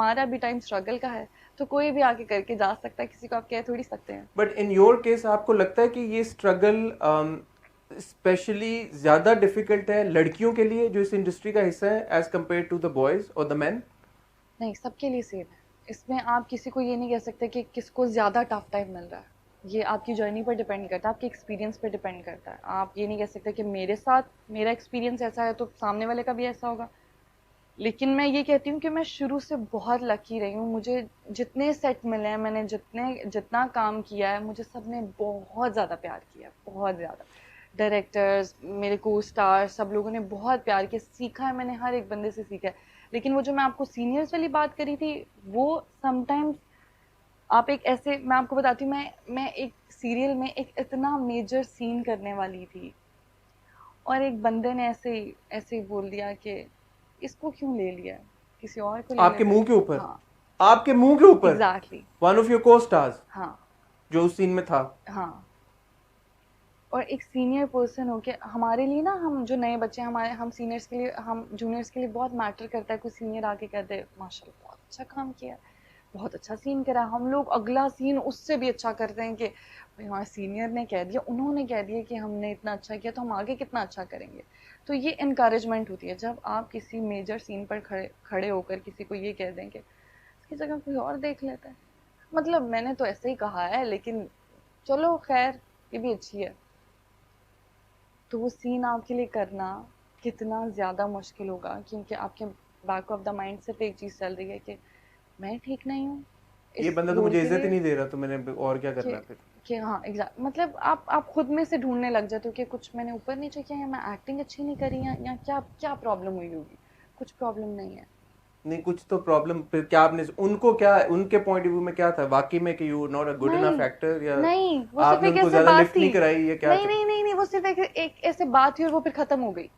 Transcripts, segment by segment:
हमारा भी time struggle का है, तो कोई भी आके करके जा सकता है, किसी को आप कह थोड़ी सकते हैं। बट इन योर केस आपको लगता है कि ये स्ट्रगल स्पेशली ज्यादा डिफिकल्ट है लड़कियों के लिए जो इस इंडस्ट्री का हिस्सा है as compare to the boys और द मैन? नहीं, सबके लिए सेम है। इसमें आप किसी को ये नहीं कह सकते कि किसको ज़्यादा टफ टाइम मिल रहा है। ये आपकी जर्नी पर डिपेंड करता है, आपके एक्सपीरियंस पर डिपेंड करता है। आप ये नहीं कह सकते कि मेरे साथ मेरा एक्सपीरियंस ऐसा है तो सामने वाले का भी ऐसा होगा। लेकिन मैं ये कहती हूँ कि मैं शुरू से बहुत लकी रही हूँ। मुझे जितने सेट मिले हैं, मैंने जितना काम किया है, मुझे सबने बहुत ज़्यादा प्यार किया, बहुत ज़्यादा। डायरेक्टर्स, मेरे को स्टार, सब लोगों ने बहुत प्यार किया, सीखा है मैंने, हर एक बंदे से सीखा है। लेकिन वो जो मैं आपको सीनियर्स वाली बात करी थी, वो समटाइम्स आप एक ऐसे, मैं आपको बताती हूँ, मैं एक सीरियल में एक इतना मेजर सीन करने वाली थी और एक बंदे ने ऐसे ही बोल दिया कि इसको क्यों ले लिया, किसी और को ले आपके लेते। मुंह के ऊपर? हाँ, आपके मुंह के ऊपर? एग्जैक्टली। वन ऑफ योर को स्टार्स हाँ। जो उस सीन में था? हाँ, और एक सीनियर पर्सन होके हमारे लिए ना, हम जो नए बच्चे हैं, हमारे हम सीनियर्स के लिए, हम जूनियर्स के लिए बहुत मैटर करता है। कोई सीनियर आके कहते हैं माशाल्लाह बहुत अच्छा काम किया, बहुत अच्छा सीन करा, हम लोग अगला सीन उससे भी अच्छा करते हैं कि भाई हमारे सीनियर ने कह दिया, उन्होंने कह दिया कि हमने इतना अच्छा किया तो हम आगे कितना अच्छा करेंगे। तो ये इनकरेजमेंट होती है जब आप किसी मेजर सीन पर खड़े खड़े होकर किसी को ये कह दें कि इसकी जगह कोई और देख लेता है। मतलब मैंने तो ऐसे ही कहा है, लेकिन चलो खैर, ये भी अच्छी है। तो वो सीन आपके लिए करना कितना ज़्यादा मुश्किल होगा, क्योंकि आपके बैक ऑफ द माइंड सिर्फ एक चीज़ चल रही है कि मैं ठीक नहीं हूँ ये इस बंदा तो रोल मुझे के इज्जत ही लिए। नहीं दे रहा, तो मैंने और क्या कि करना है फिर? हाँ, एग्जैक्ट, मतलब आप खुद में से ढूंढने लग जाते हो कि कुछ मैंने ऊपर नीचे किया, या मैं एक्टिंग अच्छी नहीं करी, या क्या क्या प्रॉब्लम हुई होगी। कुछ प्रॉब्लम नहीं है। नहीं, कुछ तो प्रॉब्लम फिर क्या आपने उनको क्या, उनके पॉइंट ऑफ व्यू में क्या था वाकई में कि you not a good enough नहीं, एक्टर, या नहीं, वो सिर्फ आपने एक उनको ऐसे ज्यादा बात लिफ्ट थी। नहीं कराई, या क्या नहीं, चक्कर? नहीं, नहीं, नहीं, वो सिर्फ एक ऐसे बात थी और वो फिर खत्म हो गई।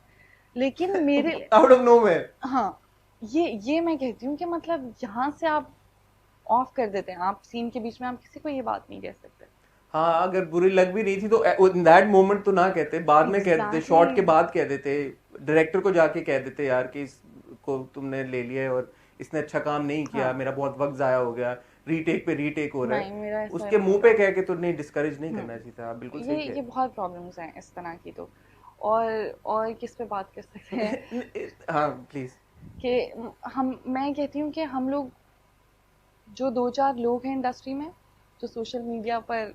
लेकिन मेरे आउट ऑफ नोवेयर? हाँ, ये मैं कहती हूँ कि मतलब यहाँ से आप ऑफ कर देते हैं, आप सीन के बीच में आप किसी को ये बात नहीं कह सकते। हाँ, अगर बुरी लग भी रही थी तो इन दैट मोमेंट तो ना कहते, बाद में कह देते, एग्जैक्टली शॉट के exactly। बाद कह देते, डायरेक्टर को जाके कह देते यार कि इसको तुमने ले लिया है और इसने अच्छा काम नहीं किया, हाँ, मेरा बहुत वक्त जाया हो गया, रीटेक पे रीटेक हो रहा है। नहीं, मेरा ऐसा उसके नहीं मुंह पे होता। कह के तो नहीं, डिस्करेज नहीं करना चाहिए था, आप बिल्कुल सही कह ये बहुत प्रॉब्लम्स हैं इस तरह की तो। और किस पे बात कर सकते हैं रहे हैं। हाँ प्लीज। कि हम मैं कहती हूँ कि हम लोग जो दो चार लोग हैं इंडस्ट्री में, जो सोशल मीडिया पर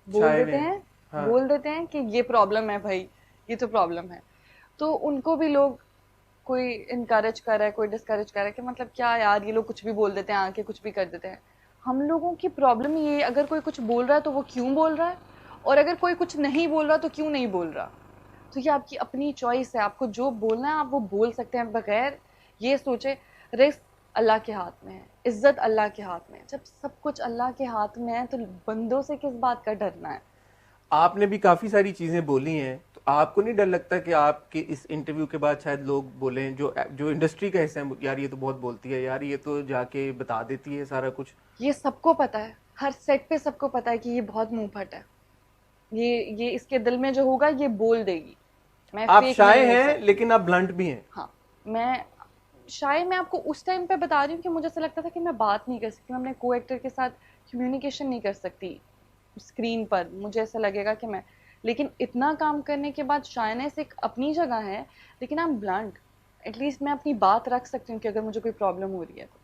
बोल छाए देते में। हैं, हाँ। बोल देते हैं कि ये प्रॉब्लम है भाई, ये तो प्रॉब्लम है, तो उनको भी लोग, कोई इनकरेज कर रहा है, कोई डिस्करेज कर रहा है कि मतलब क्या यार, ये लोग कुछ भी बोल देते हैं, आके कुछ भी कर देते हैं। हम लोगों की प्रॉब्लम ये, अगर कोई कुछ बोल रहा है तो वो क्यों बोल रहा है, और अगर कोई कुछ नहीं बोल रहा तो क्यों नहीं बोल रहा। तो ये आपकी अपनी चॉइस है, आपको जो बोलना है आप वो बोल सकते हैं, बगैर ये सोचे। रिस्क अल्लाह के हाथ में है, इज्जत अल्लाह के हाथ में है। जब सब कुछ अल्लाह के हाथ में है तो बंदों से किस बात का डरना है। आपने भी काफी सारी चीजें बोली हैं, तो आपको नहीं डर लगता कि आपके इस इंटरव्यू के बाद शायद लोग बोलें, जो जो इंडस्ट्री का हिस्सा है, यार ये तो बहुत बोलती है, यार ये तो जाके बता देती है सारा कुछ? ये सबको पता है, हर सेट पे सबको पता है कि ये बहुत मुंह फट है। ये इसके दिल में जो होगा ये बोल देगी। मैं आप फेक शाय नहीं हो हैं सकती। लेकिन आप ब्लंट भी हैं। हाँ, मैं शायद, मैं आपको उस टाइम पे बता रही हूँ कि मुझे ऐसा लगता था कि मैं बात नहीं कर सकती, मैं अपने को एक्टर के साथ कम्युनिकेशन नहीं कर सकती स्क्रीन पर, मुझे ऐसा लगेगा कि मैं, लेकिन इतना काम करने के बाद शायनेस एक अपनी जगह है, लेकिन आई एम ब्लंट। एटलीस्ट मैं अपनी बात रख सकती हूँ कि अगर मुझे कोई प्रॉब्लम हो रही है तो।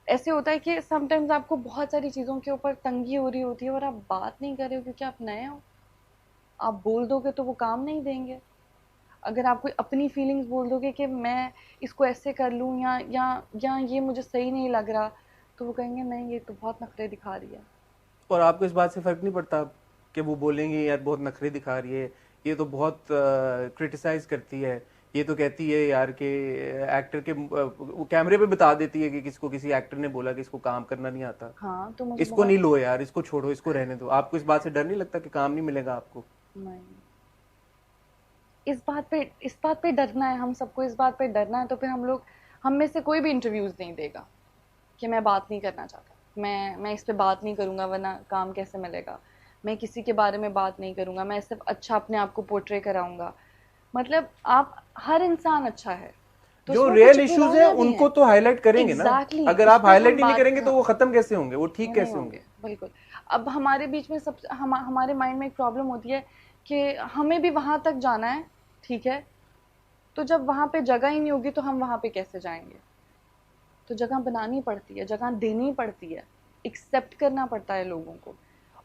ऐसे होता है कि समटाइम्स आपको बहुत सारी चीज़ों के ऊपर तंगी हो रही होती है और आप बात नहीं कर रहे हो क्योंकि आप नए हो। आप बोल दोगे तो वो काम नहीं देंगे। अगर आप कोई अपनी फीलिंग्स बोल दोगे कि मैं इसको ऐसे कर लूँ, या ये मुझे सही नहीं लग रहा, तो वो कहेंगे नहीं, ये तो बहुत नखरे दिखा रही है। और आपको इस बात से फर्क नहीं पड़ता कि वो बोलेंगे यार बहुत नखरे दिखा रही है, ये तो बहुत क्रिटिसाइज करती है, ये तो कहती है यार कि एक्टर के वो कैमरे पे बता देती है कि किसको किसी एक्टर ने बोला कि इसको काम करना नहीं आता, हाँ, तो मुझे इसको नहीं बहुत, लो यार, इसको छोड़ो, इसको रहने दो। आपको इस बात से डर नहीं लगता कि काम नहीं मिलेगा आपको? नहीं, इस बात पे डरना है, हम सबको इस बात पे डरना है, तो फिर हम लोग, हम में से कोई भी इंटरव्यूज नहीं देगा कि मैं बात नहीं करना चाहता, मैं इस पे बात नहीं करूंगा वरना काम कैसे मिलेगा। मैं किसी के बारे में बात नहीं करूंगा, मैं सिर्फ अच्छा अपने आप को पोर्ट्रे कराऊंगा। मतलब आप, हर इंसान अच्छा है। तो जो उसमें रियल कुछ इश्यूज हैं बुराइयां भी उनको हैं। तो हाईलाइट करेंगे ना। एग्जैक्टली अगर उस आप पे हाईलाइट हम ही नहीं बात, करेंगे तो हाँ, वो खत्म कैसे होंगे, वो ठीक वो नहीं कैसे होंगे? होंगे बिल्कुल। अब हमारे बीच में सब हमारे माइंड में एक प्रॉब्लम होती है कि हमें भी वहां तक जाना है, ठीक है, तो जब वहां पे जगह ही नहीं होगी तो हम वहां पे कैसे जाएंगे? तो जगह बनानी पड़ती है, जगह देनी पड़ती है, एक्सेप्ट करना पड़ता है लोगों को।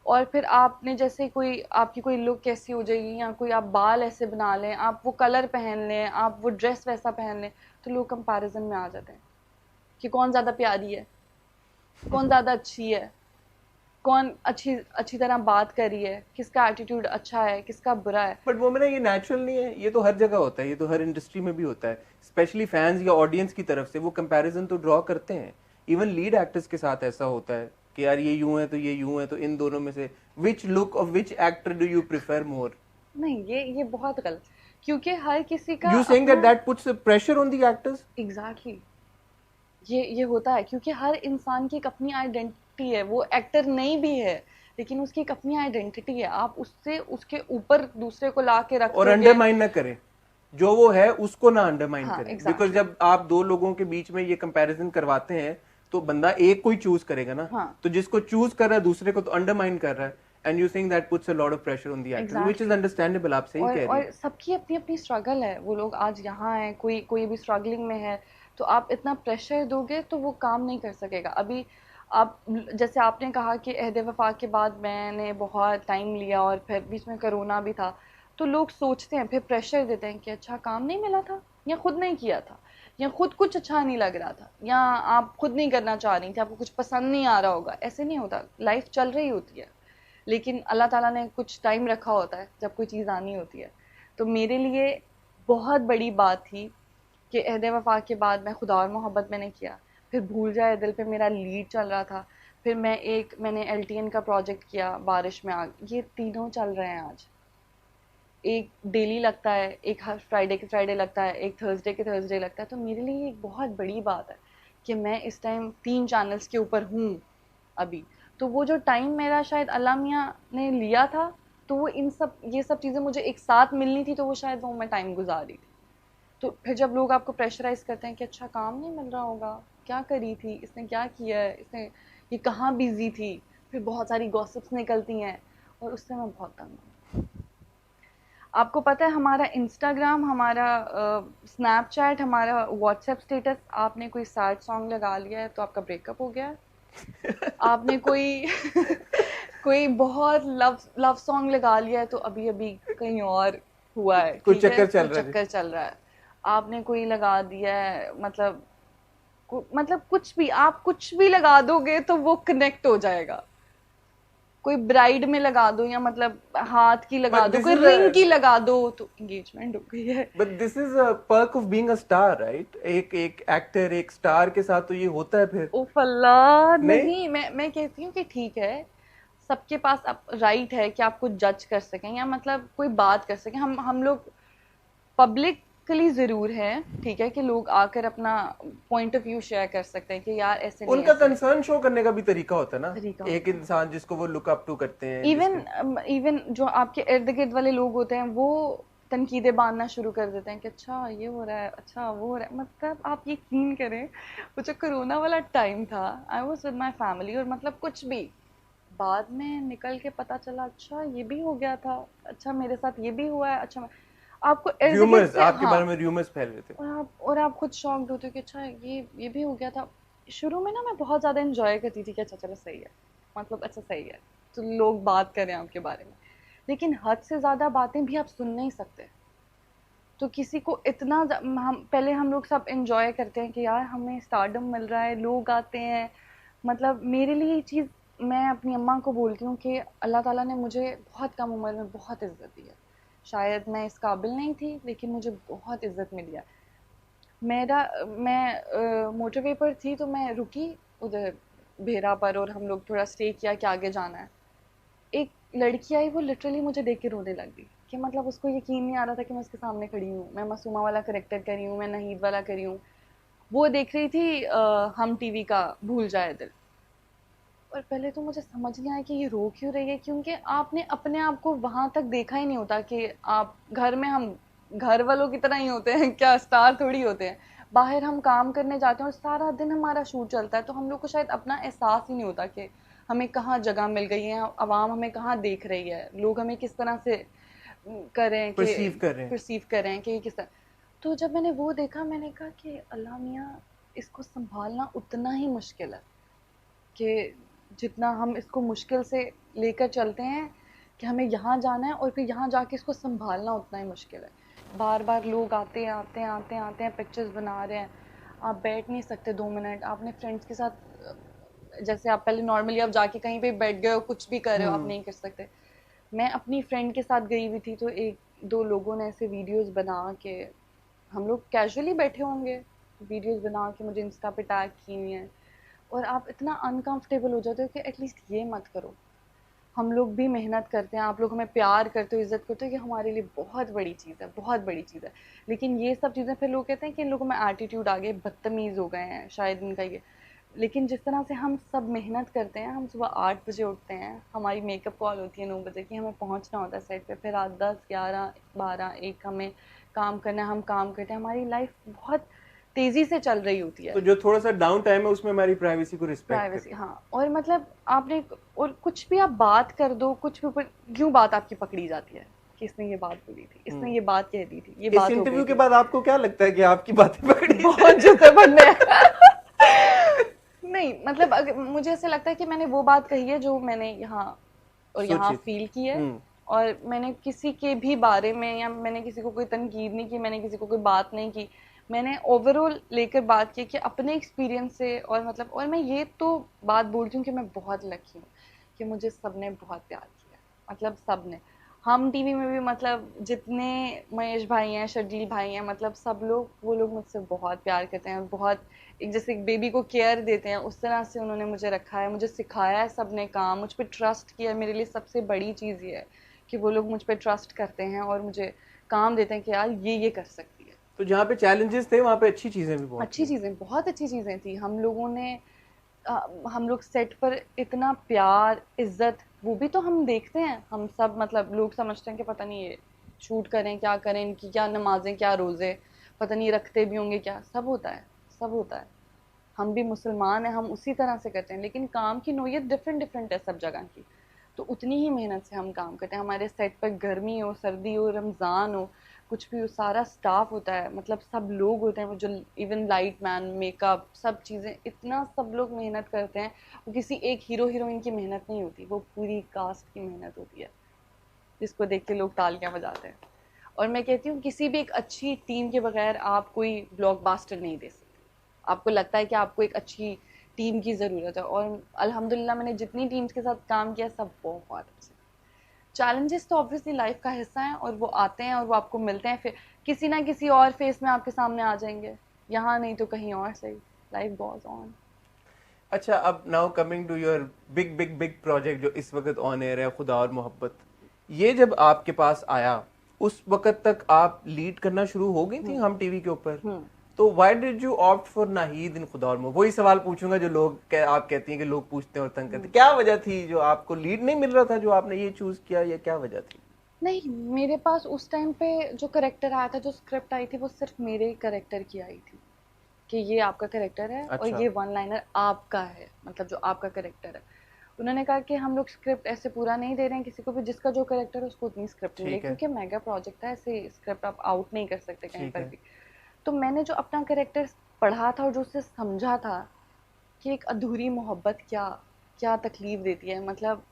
और फिर आपने जैसे कोई आपकी कोई लुक कैसी हो जाएगी, या कोई आप बाल ऐसे बना लें, आप वो कलर पहन लें, आप वो ड्रेस वैसा पहन लें, तो लोग कंपैरिजन में आ जाते हैं कि कौन ज़्यादा प्यारी है, कौन ज़्यादा अच्छी है, कौन अच्छी अच्छी तरह बात कर रही है, किसका एटीट्यूड अच्छा है, किसका बुरा है। बट वो मेरा ये नेचुरल नहीं है, ये तो हर जगह होता है, ये तो हर इंडस्ट्री में भी होता है, स्पेशली फैंस या ऑडियंस की तरफ से वो कंपैरिजन तो ड्रॉ करते हैं। इवन लीड एक्टर्स के साथ ऐसा होता है कि यार ये यूं है तो ये यूं है, तो इन दोनों में से which look of which actor do you prefer more? नहीं, ये बहुत गलत, क्योंकि हर किसी का यू सेइंग दैट अपना, that puts pressure on the actors? Exactly exactly, ये होता है क्योंकि हर इंसान की एक अपनी आइडेंटिटी है। वो एक्टर नहीं भी है लेकिन उसकी एक अपनी आइडेंटिटी है। आप उससे उसके ऊपर दूसरे को ला के रख और दोगे। अंडरमाइन ना करें जो वो है, उसको ना अंडरमाइन हाँ, करें, बिकॉज एग्जैक्टली जब आप दो लोगों के बीच में ये कंपैरिजन करवाते हैं तो बंदा एक को ही चूज करेगा ना। हाँ, तो जिसको चूज कर रहा है दूसरे को तो अंडरमाइन कर रहा है, and you think that puts a lot of pressure on the actor, which is exactly. Understandable, आप सही कह रही और हैं। सबकी अपनी अपनी स्ट्रगल है। वो लोग आज यहाँ हैं, कोई कोई भी स्ट्रगलिंग में है, तो आप इतना प्रेशर दोगे तो वो काम नहीं कर सकेगा। अभी आप जैसे आपने कहा कि अहद वफा के बाद मैंने बहुत टाइम लिया और फिर बीच में कोरोना भी था, तो लोग सोचते हैं, फिर प्रेशर देते हैं कि अच्छा काम नहीं मिला था, या खुद नहीं किया था, या खुद कुछ अच्छा नहीं लग रहा था, या आप खुद नहीं करना चाह रही थी, आपको कुछ पसंद नहीं आ रहा होगा। ऐसे नहीं होता, लाइफ चल रही होती है, लेकिन अल्लाह ताला ने कुछ टाइम रखा होता है जब कोई चीज़ आनी होती है। तो मेरे लिए बहुत बड़ी बात थी कि अहद वफा के बाद मैं खुदा और मोहब्बत मैंने किया, फिर भूल जाए दिल पे मेरा लीड चल रहा था, फिर मैंने LTN का प्रोजेक्ट किया, बारिश में आग, ये तीनों चल रहे हैं आज। एक डेली लगता है, एक हर फ्राइडे के फ्राइडे लगता है, एक थर्सडे के थर्सडे लगता है। तो मेरे लिए एक बहुत बड़ी बात है कि मैं इस टाइम 3 चैनल्स के ऊपर हूँ अभी। तो वो जो टाइम मेरा शायद अल्लाह मियाँ ने लिया था, तो वो ये सब चीज़ें मुझे एक साथ मिलनी थी, तो वो शायद वो मैं टाइम गुजार रही थी। तो फिर जब लोग आपको प्रेशराइज करते हैं कि अच्छा काम नहीं मिल रहा होगा, क्या करी थी इसने, क्या किया है इसने, ये कहाँ बिजी थी, फिर बहुत सारी गॉसिप्स निकलती हैं, और उससे मैं बहुत तंग हूँ। आपको पता है हमारा इंस्टाग्राम, हमारा स्नैपचैट, हमारा व्हाट्सएप स्टेटस, आपने कोई सैड सॉन्ग लगा लिया है तो आपका ब्रेकअप हो गया है। आपने कोई कोई बहुत लव लव सॉन्ग लगा लिया है तो अभी अभी कहीं और हुआ है, कोई ठीक है, चक्कर चल कुछ रहा है। चक्कर चल रहा है। आपने कोई लगा दिया है, मतलब मतलब कुछ भी, आप कुछ भी लगा दोगे तो वो कनेक्ट हो जाएगा। कोई ब्राइड में लगा दो, या मतलब हाथ की लगा बट दो, दिस कोई इज रिंग की लगा दो, तो एंगेजमेंट हो गई है। But this is a perk of being a star, right? एक एक एक्टर, एक स्टार के साथ तो ये होता है फिर। ओ फल्ला, नहीं, नहीं, मैं कहती हूँ कि ठीक है, सबके पास आप राइट है कि आप कुछ जज कर सकें, या मतलब कोई बात कर सकें। हम लोग पब्लिकली जरूर हैं, ठीक है, कि लोग आकर अपना पॉइंट ऑफ व्यू शेयर कर सकते हैं कि यार ऐसे नहीं, उनका ऐसे कंसर्न शो करने का भी तरीका होता है ना। तरीका एक होता है। इंसान जिसको वो लुक अप टू करते हैं, इवन जिसके इवन जो आपके इर्द गिर्द वाले लोग होते हैं, वो तनकीदें बांधना शुरू कर देते हैं कि अच्छा ये हो रहा है, अच्छा वो हो रहा है। मतलब आप यकीन करें, वो जो कोरोना वाला टाइम था, I was with my family, और मतलब कुछ भी बाद में निकल के पता चला, अच्छा ये भी हो गया था, अच्छा मेरे साथ ये भी हुआ है, अच्छा आपको इर्द गिर्द र्यूमर्स, से, आपके हाँ, बारे में र्यूमर्स फैल रहे थे। और आप खुद शॉक्ड होते हो कि अच्छा ये भी हो गया था। शुरू में ना मैं बहुत ज़्यादा इंजॉय करती थी कि अच्छा चलो सही है, मतलब अच्छा सही है, तो लोग बात करें आपके बारे में। लेकिन हद से ज़्यादा बातें भी आप सुन नहीं सकते। तो किसी को इतना हम पहले हम लोग सब इंजॉय करते हैं कि यार हमें स्टारडम मिल रहा है, लोग आते हैं। मतलब मेरे लिए ये चीज़, मैं अपनी अम्मा को बोलती हूँ कि अल्लाह ताला ने मुझे बहुत कम उम्र में बहुत इज्जत दी है। शायद मैं इस काबिल नहीं थी, लेकिन मुझे बहुत इज्जत मिली है। मैं मोटरवे पर थी, तो मैं रुकी उधर भेरा पर, और हम लोग थोड़ा स्टे किया कि आगे जाना है। एक लड़की आई, वो लिटरली मुझे देख के रोने लग गई कि मतलब उसको यकीन नहीं आ रहा था कि मैं उसके सामने खड़ी हूँ, मैं मासूमा वाला करेक्टर करी हूँ, मैं नहीद वाला करी हूँ। वो देख रही थी हम टीवी का भूल जाए दिल। और पहले तो मुझे समझ नहीं आया कि ये रो क्यों रही है, क्योंकि आपने अपने आप को वहां तक देखा ही नहीं होता कि आप घर में, हम घर वालों की तरह ही होते हैं क्या, स्टार थोड़ी होते हैं। बाहर हम काम करने जाते हैं और सारा दिन हमारा शूट चलता है, तो हम लोग को शायद अपना एहसास ही नहीं होता कि हमें कहाँ जगह मिल गई है, आवाम हमें कहाँ देख रही है, लोग हमें किस तरह से कर रहे हैं कि परसीव कर रहे हैं कि किस तरह। तो जब मैंने वो देखा, मैंने कहा कि अल्लाह मियाँ, इसको संभालना उतना ही मुश्किल है कि जितना हम इसको मुश्किल से लेकर चलते हैं कि हमें यहाँ जाना है, और फिर यहाँ जाके इसको संभालना उतना ही मुश्किल है। बार बार लोग आते हैं आते हैं आते हैं आते हैं, पिक्चर्स बना रहे हैं, आप बैठ नहीं सकते 2 मिनट। आपने फ्रेंड्स के साथ, जैसे आप पहले नॉर्मली आप जाके कहीं पे बैठ गए हो, कुछ भी कर रहे हो, आप नहीं कर सकते। मैं अपनी फ्रेंड के साथ गई हुई थी, तो एक दो लोगों ने ऐसे वीडियोस बना के, हम लोग कैजुअली बैठे होंगे, वीडियोस बना के मुझे इंस्टा पे टैग की हुई हैं, और आप इतना अनकंफर्टेबल हो जाते हो कि एटलीस्ट ये मत करो। हम लोग भी मेहनत करते हैं, आप लोग हमें प्यार करते हो, इज्जत करते हो, कि हमारे लिए बहुत बड़ी चीज़ है, बहुत बड़ी चीज़ है। लेकिन ये सब चीज़ें फिर लोग कहते हैं कि इन लोगों में एटीट्यूड आ गए, बदतमीज़ हो गए हैं, शायद इनका ये। लेकिन जिस तरह से हम सब मेहनत करते हैं, हम सुबह 8 बजे उठते हैं, हमारी मेकअप कॉल होती है 9 बजे की, हमें पहुंचना होता है सेट पे, फिर रात 10, 11, 12, 1 हमें काम करना है, हम काम करते हैं, हमारी लाइफ बहुत तेज़ी से चल रही होती है। तो जो थोड़ा सा डाउन टाइम है उसमें हमारी प्राइवेसी को रिस्पेक्ट प्राइवेसी, हाँ। और मतलब आपने, और कुछ भी आप बात कर दो, कुछ भी, क्यों बात आपकी पकड़ी जाती है कि इसने ये बात बोली थी, इसने ये बात कह दी थी, ये बात इस हो इंटरव्यू गई के थी। बाद आपको क्या लगता है कि आपकी बातें पकड़ी बहुत जूते बनने नहीं, मतलब मुझे ऐसे लगता है कि मैंने वो बात कही है जो मैंने यहाँ और यहाँ सोची थी? फील की है, और मैंने किसी के भी बारे में, या मैंने किसी को कोई तनकीद नहीं की, मैंने किसी को कोई बात नहीं की, मैंने ओवरऑल लेकर बात की कि अपने एक्सपीरियंस से। और मतलब, और मैं ये तो बात बोलती हूँ कि मैं बहुत लकी हूँ कि मुझे सबने बहुत प्यार किया, मतलब सबने। हम टीवी में भी, मतलब जितने महेश भाई हैं, शर्जील भाई हैं, मतलब सब लोग, वो लोग मुझसे बहुत प्यार करते हैं, बहुत एक जैसे एक बेबी को केयर देते हैं, उस तरह से उन्होंने मुझे रखा है, मुझे सिखाया है सबने काम, मुझ पर ट्रस्ट किया है। मेरे लिए सबसे बड़ी चीज़ ये है कि वो लोग मुझ पर ट्रस्ट करते हैं और मुझे काम देते हैं कि यार ये कर सकती है। तो जहाँ पे चैलेंजेस थे वहाँ पे अच्छी चीजें भी बहुत अच्छी थी। चीज़ें, बहुत अच्छी चीज़ें थी। हम लोगों ने हम लोग सेट पर इतना प्यार, इज्जत, वो भी तो हम देखते हैं। हम सब, मतलब लोग समझते हैं कि पता नहीं ये शूट करें क्या करें, इनकी क्या नमाजें क्या रोज़े, पता नहीं रखते भी होंगे क्या, सब होता है, सब होता है। हम भी मुसलमान हैं, हम उसी तरह से करते हैं, लेकिन काम की नोयत डिफरेंट डिफरेंट है सब जगह की। तो उतनी ही मेहनत से हम काम करते हैं। हमारे सेट पर गर्मी हो, सर्दी हो, रमज़ान हो, कुछ भी हो, सारा स्टाफ होता है, मतलब सब लोग होते हैं, जो इवन लाइट मैन, मेकअप, सब चीज़ें, इतना सब लोग मेहनत करते हैं। वो किसी एक हीरो हीरोइन की मेहनत नहीं होती, वो पूरी कास्ट की मेहनत होती है, जिसको देख के लोग तालियां बजाते हैं। और मैं कहती हूँ, किसी भी एक अच्छी टीम के बगैर आप कोई ब्लॉकबस्टर नहीं दे सकते। आपको लगता है कि आपको एक अच्छी टीम की ज़रूरत है, और अल्हम्दुलिल्लाह मैंने जितनी टीम्स के साथ काम किया, सब बहुत अच्छे। चैलेंजेस तो ऑब्वियसली लाइफ का हिस्सा हैं, और वो आते हैं और वो आपको मिलते हैं, फिर किसी ना किसी और फेस में आपके सामने आ जाएंगे, यहाँ नहीं तो कहीं और सही। Life goes on. अच्छा, अब now coming to your big big big project जो इस वक्त ऑन एयर है, खुदा और मोहब्बत। ये जब आपके पास आया, उस वक्त तक आप लीड करना शुरू हो गई थी हम टीवी के ऊपर। तो why did you opt for Naheed in Khuda Aur मोहब्बत? वही सवाल पूछूंगा जो आप कहती हैं कि लोग पूछते हैं और तंग करते हैं। क्या वजह थी जो आपको लीड नहीं मिल रहा था, जो आपने ये चूज किया, या क्या वजह थी? नहीं, मेरे पास उस टाइम पे जो करेक्टर आया था, जो स्क्रिप्ट आई थी, वो सिर्फ मेरे करेक्टर की आई थी कि ये आपका करेक्टर है और अच्छा। ये वन लाइनर आपका है, मतलब जो आपका करेक्टर है। उन्होंने कहा कि हम लोग स्क्रिप्ट ऐसे पूरा नहीं दे रहे हैं किसी को भी, जिसका जो करेक्टर है उसको उतनी स्क्रिप्ट मिले, ठीक है। क्योंकि मेगा प्रोजेक्ट है, ऐसे स्क्रिप्ट आप आउट नहीं कर सकते कहीं ठीक पर है। भी। तो मैंने जो अपना करेक्टर पढ़ा था और जो उससे समझा था कि एक अधूरी मोहब्बत क्या क्या तकलीफ देती है, मतलब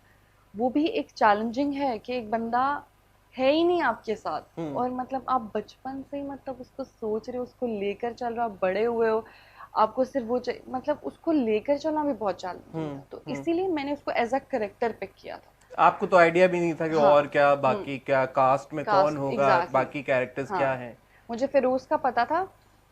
वो भी एक चैलेंजिंग है कि एक बंदा है ही नहीं आपके साथ, और मतलब आप बचपन से ही मतलब उसको सोच रहे हो, उसको लेकर चल रहे हो, आप बड़े हुए हो, आपको सिर्फ वो चाहिए, मतलब उसको लेकर चलना भी बहुत चैलेंजिंग था। तो इसीलिए मैंने उसको एज अ करेक्टर पिक किया था। आपको तो आइडिया भी नहीं था कि हाँ। और क्या बाकी, क्या कास्ट में कौन कास्ट, होगा, एग्जैक्टली। बाकी कैरेक्टर्स हाँ, क्या हैं? मुझे फिरोज का पता था,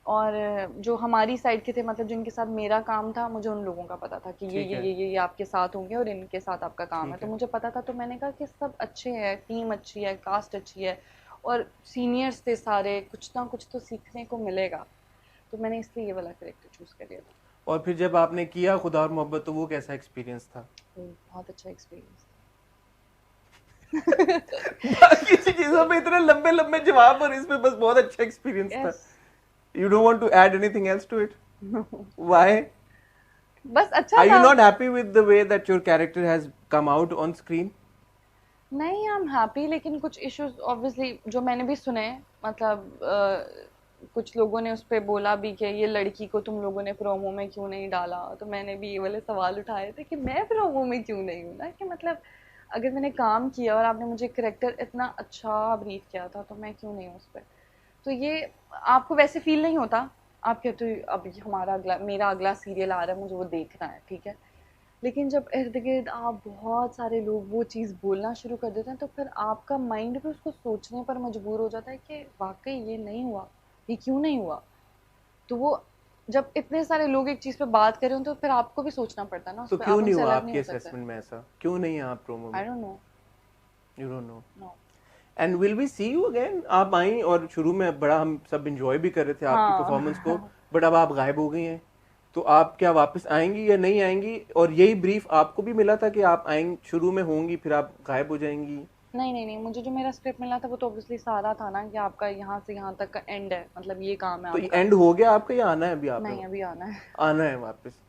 और जो हमारी साइड के थे, मतलब जिनके साथ मेरा काम था, मुझे उन लोगों का पता था कि ठीक है। ये आपके साथ होंगे और इनके साथ आपका काम है, ठीक तो है। मुझे पता था। तो मैंने कहा कि सब अच्छे हैं, टीम अच्छी है, कास्ट अच्छी है, और सीनियर्स थे सारे, कुछ ना कुछ तो सीखने को मिलेगा। तो मैंने इसलिए ये वाला करेक्टर चूज कर लिया था। और फिर जब आपने किया खुदा और मोहब्बत, तो वो कैसा एक्सपीरियंस था? तो बहुत अच्छा एक्सपीरियंस बाकी चीजों पे इतने लंबे लंबे जवाब और इसमें बस बहुत अच्छा एक्सपीरियंस था। था। Yes, You don't want to add anything else to it? Why? बस अच्छा Are you था। not happy with the way that your character has come out on screen? नहीं, आई एम हैप्पी, लेकिन कुछ इश्यूज ऑब्वियसली जो मैंने भी सुने, मतलब कुछ लोगों ने उस पर बोला भी कि ये लड़की को तुम लोगों ने प्रोमो में क्यों नहीं डाला, तो मैंने भी ये वाले सवाल उठाए थे कि मैं प्रोमो में क्यों नहीं हूँ ना, कि मतलब अगर मैंने काम किया और आपने मुझे करेक्टर इतना अच्छा ब्रीफ किया था तो मैं क्यों नहीं हूँ उस पर। तो ये आपको वैसे फील नहीं होता, आप कहते हो अब हमारा अगला, मेरा अगला सीरियल आ रहा है, मुझे वो देखना है, ठीक है। लेकिन जब इर्द-गिर्द आप बहुत सारे लोग वो चीज़ बोलना शुरू कर देते हैं, तो फिर आपका माइंड भी उसको सोचने पर मजबूर हो जाता है कि वाक़ई ये नहीं हुआ, ये क्यों नहीं हुआ? तो वो जब इतने सारे लोग एक चीज़ पे बात कर रहे हो, तो फिर आपको भी सोचना पड़ता है ना उस तो पे, क्यों आप नहीं उनसे हुआ अलग नहीं आपके हो सकते। असेसमेंट में ऐसा? क्यों नहीं है आप प्रोमो आई में? Don't know, You don't know. No. And will we see you again? आप आई और शुरू में बड़ा हम सब इंजॉय भी कर रहे थे आपकी परफॉर्मेंस को, हाँ। बट अब आप गायब हो गई हैं, तो आप क्या वापस आएंगी या नहीं आएंगी? और यही ब्रीफ आपको भी मिला था कि आप आएंगी, शुरू में होंगी, फिर आप गायब हो जाएंगी? नहीं, नहीं, नहीं, मुझे जो मेरा स्क्रिप्ट मिला था वो तो ऑब्वियसली सारा था ना कि आपका यहाँ से यहाँ तक का एंड है, मतलब ये काम है तो आपका। एंड हो गया आपका या आना है अभी आपने? नहीं, अभी आना है। आना है वापस।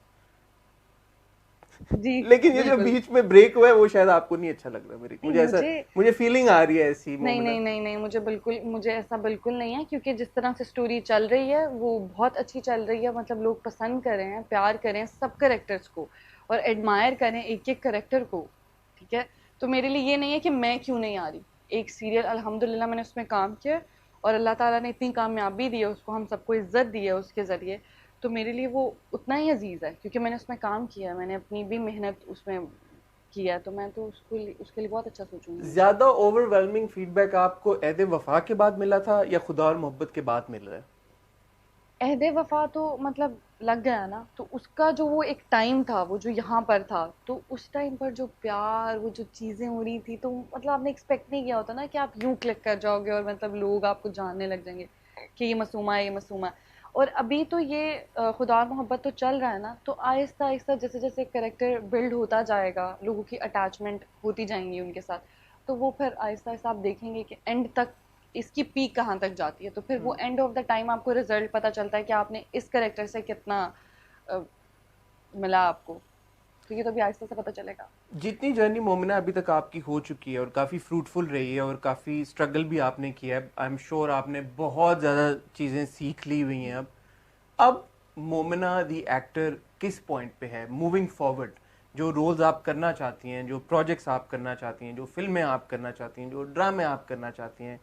जी, लेकिन ये जो बिल्कुल। बीच में ब्रेक हुआ है वो शायद आपको नहीं अच्छा लग रहा। मेरी नहीं मुझे ऐसा, मुझे मुझे फीलिंग आ रही है ऐसी नहीं, मोमेंट। नहीं, नहीं, नहीं, मुझे बिल्कुल, मुझे ऐसा बिल्कुल नहीं है, क्योंकि जिस तरह से स्टोरी चल रही है वो बहुत अच्छी चल रही है, मतलब लोग पसंद कर रहे हैं, प्यार कर रहे हैं सब कैरेक्टर्स को, और एडमायर कर रहे हैं एक-एक कैरेक्टर को, ठीक है? तो मेरे लिए ये नहीं है कि मैं क्यों नहीं आ रही। एक सीरियल अल्हम्दुलिल्लाह मैंने उसमें काम किया और अल्लाह ताला ने इतनी कामयाबी दी है उसको, हम सबको इज़्ज़त दी है उसके ज़रिए, तो मेरे लिए वो उतना ही अज़ीज़ है क्योंकि मैंने उसमें काम किया है, मैंने अपनी भी मेहनत उसमें किया है, तो मैं तो उसके लिए बहुत अच्छा सोचूँगी ज्यादा इंशाल्लाह। ओवरवेलमिंग फीडबैक आपको ऐदे वफा के बाद मिला था या खुदा और मोहब्बत के बाद मिल रहा है? अहदे वफ़ा तो मतलब लग गया ना, तो उसका जो वो एक टाइम था, वो जो यहाँ पर था, तो उस टाइम पर जो प्यार, वो जो चीज़ें हो रही थी, तो मतलब आपने एक्सपेक्ट नहीं किया होता ना कि आप यूँ क्लिक कर जाओगे और मतलब लोग आपको जानने लग जाएँगे कि ये मासूमा है, ये मासूमा है। और अभी तो ये खुदा और मोहब्बत तो चल रहा है ना, तो आहिस्ता-आहिस्ता जैसे-जैसे कैरेक्टर बिल्ड होता जाएगा, लोगों की अटैचमेंट होती जाएँगी उनके साथ, तो वो फिर आहिस्ता-आहिस्ता आप देखेंगे कि एंड तक इसकी पीक कहाँ तक जाती है, तो फिर वो एंड ऑफ द टाइम आपको रिजल्ट पता चलता है कि आपने इस कैरेक्टर से कितना अ, मिला आपको, तो ये तो अभी आहिस्ता से पता चलेगा। जितनी जर्नी मोमिना अभी तक आपकी हो चुकी है और काफ़ी फ्रूटफुल रही है और काफ़ी स्ट्रगल भी आपने किया है, आई एम श्योर आपने बहुत ज़्यादा चीज़ें सीख ली हुई हैं। अब मोमिना दी एक्टर किस पॉइंट पे है मूविंग फॉरवर्ड? जो रोल्स आप करना चाहती हैं, जो प्रोजेक्ट्स आप करना चाहती हैं, जो फिल्में आप करना चाहती हैं, जो ड्रामे आप करना चाहती हैं,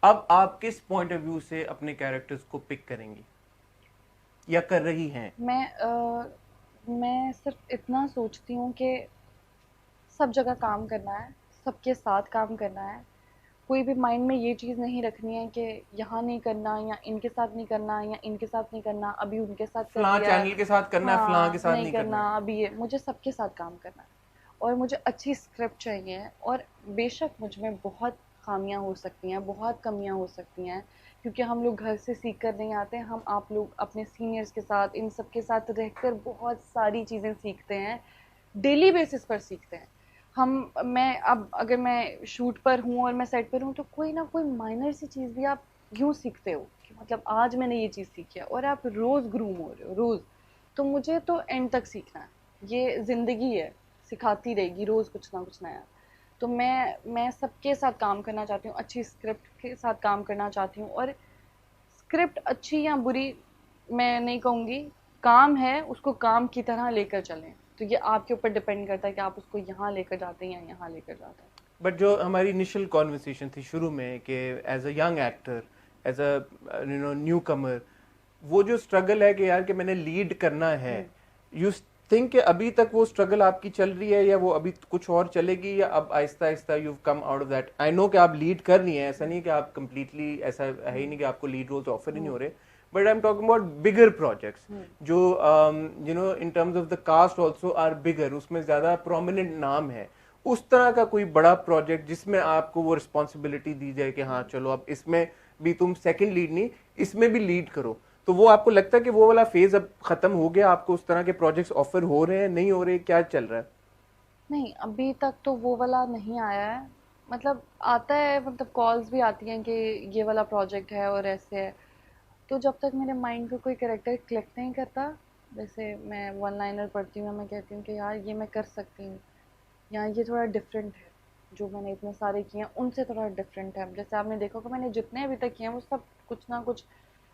अब आप किस पॉइंट ऑफ व्यू से अपने कैरेक्टर्स को पिक करेंगी या कर रही हैं? मैं सिर्फ इतना सोचती हूँ कि सब जगह काम करना है, सबके साथ काम करना है, कोई भी माइंड में ये चीज़ नहीं रखनी है कि यहाँ नहीं करना या इनके साथ नहीं करना या इनके साथ नहीं करना, अभी उनके साथ कर फलां लिया है, चैनल के साथ करना है, फलां के हाँ साथ नहीं नहीं करना करना है। अभी, ये मुझे सबके साथ काम करना है और मुझे अच्छी स्क्रिप्ट चाहिए। और बेशक मुझ में बहुत खामियां हो सकती हैं, बहुत कमियां हो सकती हैं, क्योंकि हम लोग घर से सीख कर नहीं आते, हम आप लोग अपने सीनियर्स के साथ इन सब के साथ रहकर बहुत सारी चीज़ें सीखते हैं, डेली बेसिस पर सीखते हैं हम। मैं अब अगर मैं शूट पर हूँ और मैं सेट पर हूँ, तो कोई ना कोई माइनर सी चीज़ भी आप यूँ सीखते हो कि मतलब आज मैंने ये चीज़ सीखी है, और आप रोज़ ग्रूम हो रहे हो रोज़। तो मुझे तो एंड तक सीखना है, ये ज़िंदगी है, सिखाती रहेगी रोज़ कुछ ना कुछ नया। तो मैं सबके साथ काम करना चाहती हूँ, अच्छी स्क्रिप्ट के साथ काम करना चाहती हूँ, और स्क्रिप्ट अच्छी या बुरी मैं नहीं कहूँगी, काम है उसको काम की तरह लेकर चलें। तो ये आपके ऊपर डिपेंड करता है कि आप उसको यहाँ लेकर जाते हैं या यहाँ लेकर जाते हैं। बट जो हमारी इनिशियल कॉन्वर्सेशन थी शुरू में कि as a young actor, as a newcomer, वो जो स्ट्रगल है कि यार कि मैंने लीड करना है, हम्म। यू थिंक कि अभी तक वो स्ट्रगल आपकी चल रही है या वो अभी कुछ और चलेगी, या अब Aahista Aahista you come out of that? I know कि आप लीड कर रही हैं, ऐसा नहीं कि आप कंप्लीटली, ऐसा है ही हम्म। नहीं कि आपको लीड रोल्स ऑफर ही नहीं हो हम्म। रहे, but I am talking about bigger projects hmm. जो in terms of the cast also are bigger, उसमें ज्यादा प्रोमिनेंट नाम है। उस तरह का कोई बड़ा प्रोजेक्ट जिसमें आपको वो रिस्पॉन्सिबिलिटी दी जाए कि हाँ चलो अब इसमें भी तुम सेकंड लीड नहीं, इसमें भी लीड करो, तो वो आपको लगता है कि वो वाला फेज अब खत्म हो गया? आपको उस तरह के प्रोजेक्ट्स ऑफर हो रहे हैं, नहीं हो रहे, क्या चल रहा है? नहीं, अभी तक तो वो वाला नहीं आया है, मतलब आता है, मतलब कॉल्स भी आती हैं कि ये वाला प्रोजेक्ट है और ऐसे है, तो जब तक मेरे माइंड पे कोई कैरेक्टर क्लिक नहीं करता, जैसे मैं वन लाइनर पढ़ती हूँ, मैं कहती हूँ कि यार ये मैं कर सकती हूँ, या ये थोड़ा डिफरेंट है, जो मैंने इतने सारे किए हैं उनसे थोड़ा डिफरेंट है। जैसे आपने देखा कि मैंने जितने अभी तक किए हैं वो सब कुछ ना कुछ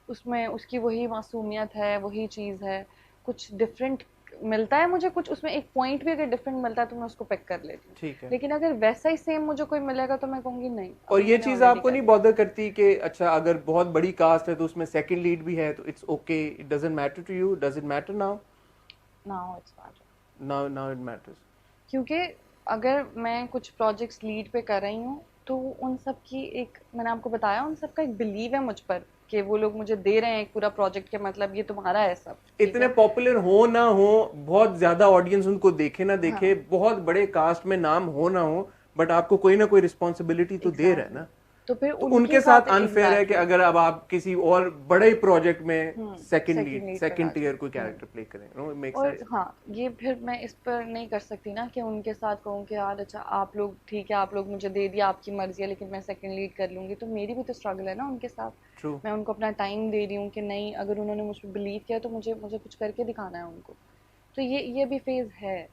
उसमें उसकी वही मासूमियत है, वही चीज़ है, कुछ डिफरेंट मिलता है मुझे, कुछ उसमें एक पॉइंट भी अगर डिफरेंट मिलता है तो मैं उसको पिक कर लेती हूँ। ठीक है। लेकिन अगर वैसा ही सेम मुझे कोई मिलेगा तो मैं कहूँगी नहीं, और अभी ये मैंने चीज ऑलरेडी आपको कर नहीं लिया। बॉदर करती कि अच्छा अगर बहुत बड़ी कास्ट है तो उसमें सेकंड लीड भी है तो it's okay, it doesn't matter to you, does it matter now? Now it's not, now it matters. क्योंकि अगर मैं कुछ प्रोजेक्ट्स लीड पे कर रही हूँ तो उन सब की एक, मैंने आपको बताया, उन सब का एक बिलीव है मुझ पर कि वो लोग मुझे दे रहे हैं एक पूरा प्रोजेक्ट के, मतलब ये तुम्हारा है सब, ठीक इतने है। पॉपुलर हो ना हो, बहुत ज्यादा ऑडियंस उनको देखे ना देखे, हाँ, बहुत बड़े कास्ट में नाम हो ना हो, बट आपको कोई ना कोई रिस्पॉन्सिबिलिटी तो दे रहा है एग्जैक्टली ना। तो फिर तो उनके उनके साथ साथ अनफेयर है कि एग्जैक्टली अगर अब आप किसी और बड़े प्रोजेक्ट में सेकंड लीड, सेकंड लीड पे सेकंड आ टियर कोई जाए। कैरेक्टर प्ले करें, नो इट मेक और सेंस। हाँ, ये फिर मैं इस पर नहीं कर सकती ना कि उनके साथ कहूँ कि यार अच्छा आप लोग ठीक है, आप लोग मुझे दे दिया, आपकी मर्जी है, लेकिन मैं सेकंड लीड कर लूँगी, तो मेरी भी तो स्ट्रगल है ना उनके साथ। ट्रू। मैं उनको अपना टाइम दे रही हूँ कि नहीं, अगर उन्होंने मुझ पर बिलीव किया तो मुझे मुझे कुछ करके दिखाना है उनको। तो ये भी फेज़ है,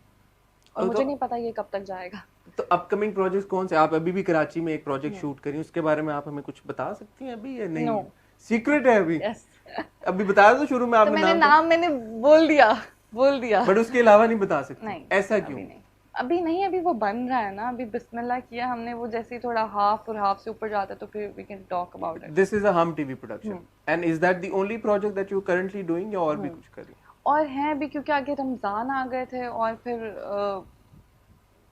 और तो मुझे नहीं पता ये कब तक जाएगा। तो अपकमिंग प्रोजेक्ट्स कौन से? आप अभी भी कराची में एक प्रोजेक्ट नो, शूट करी, उसके बारे में आप हमें कुछ बता सकती हैं अभी या नो, नहीं? सीक्रेट है अभी? यस। अभी बताया तो शुरू में तो आपने मैंने नाम तो, नाम मैंने बोल दिया, बोल दिया। बट उसके अलावा नहीं बता सकती, नहीं, ऐसा क्यों? अभी नहीं, अभी नहीं, अभी वो बन रहा है ना, अभी बिस्मिल्लाह किया हमने, वो जैसे ही थोड़ा हाफ और हाफ से ऊपर जाता है तो फिर we can talk about it. This is a Hum TV production, hmm, and is that the only project that you currently doing या और भी हम्म। कुछ कर रही हैं? और हैं भी, क्योंकि आगे रमज़ान आ गए थे और फिर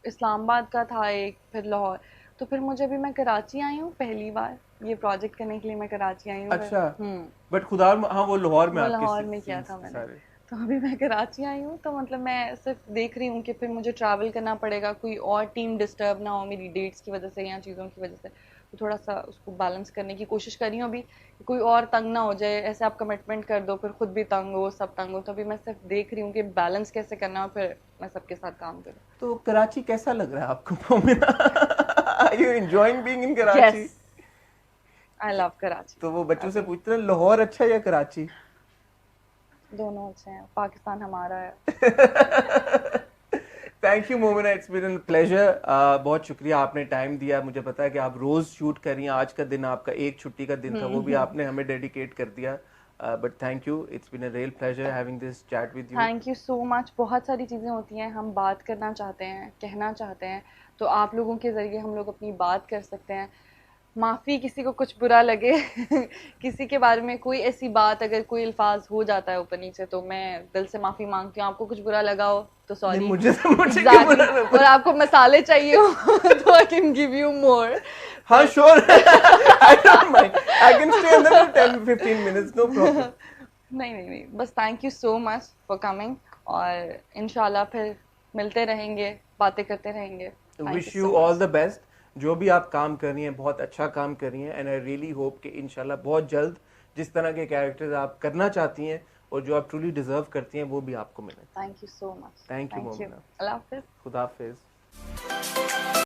इस्लामाबाद का था एक, फिर लाहौर, तो फिर मुझे, अभी मैं कराची आई हूँ पहली बार, ये प्रोजेक्ट करने के लिए मैं कराची आई हूँ फिर। अच्छा, हम्म, बट खुदा, हाँ वो लाहौर में वो आपके लाहौर में किया सीन्स था थे मैंने। सारे। तो अभी मैं कराची आई हूँ तो मतलब मैं सिर्फ देख रही हूँ कि फिर मुझे ट्रैवल करना पड़ेगा, कोई और टीम डिस्टर्ब ना हो मेरी डेट्स की वजह से या चीज़ों की वजह से, तो थोड़ा सा उसको बैलेंस करने की कोशिश कर रही हूँ अभी, कि कोई और तंग ना हो जाए, ऐसे आप कमिटमेंट कर दो फिर खुद भी तंग हो, सब तंग हो, तो अभी मैं सिर्फ देख रही हूँ कि बैलेंस कैसे करना है और फिर मैं सबके साथ काम करूँ। तो कराची कैसा लग रहा है आपको Momina? Are you enjoying being in yes, Karachi? I love Karachi. तो वो बच्चों से अभी पूछते हैं लाहौर अच्छा है या कराची? दोनों अच्छे हैं, पाकिस्तान हमारा है। Thank you Momina, it's been a pleasure. बहुत शुक्रिया, आपने टाइम दिया। मुझे पता है कि आप रोज शूट कर रही हैं, आज का दिन आपका एक छुट्टी का दिन था, वो भी आपने हमें डेडिकेट कर दिया। But thank you, it's been a real pleasure having this chat with you. Thank you so much. बहुत सारी चीज़ें होती हैं, हम बात करना चाहते हैं, कहना चाहते हैं, तो आप लोगों के ज़रिए हम लोग अपनी बात कर सकते हैं। माफ़ी किसी को कुछ बुरा लगे किसी के बारे में कोई ऐसी बात, अगर कोई अल्फाज हो जाता है ऊपर नीचे, तो मैं दिल से माफ़ी मांगती हूँ। आपको कुछ बुरा लगा हो तो नहीं, सॉरी। मुझे क्यों एग्जैक्टली, बुरा और आपको मसाले चाहिए हो तो I can give you more. हाँ sure, I don't mind, I can stay अंदर 10-15 मिनट्स, नो प्रॉब्लम। नहीं, नहीं, नहीं, बस thank you so much for coming, और इंशाल्लाह फिर मिलते रहेंगे, बातें करते रहेंगे। Thank you wish you so all much. The best. जो भी आप काम कर रही हैं बहुत अच्छा काम कर रही हैं, एंड आई रियली होप कि इंशाल्लाह बहुत जल्द जिस तरह के कैरेक्टर्स आप करना चाहती हैं और जो आप ट्रूली डिजर्व करती हैं वो भी आपको मिले। Thank you so much. Thank you thank you, Momina. अल्लाह हाफिज। खुदा हाफिज।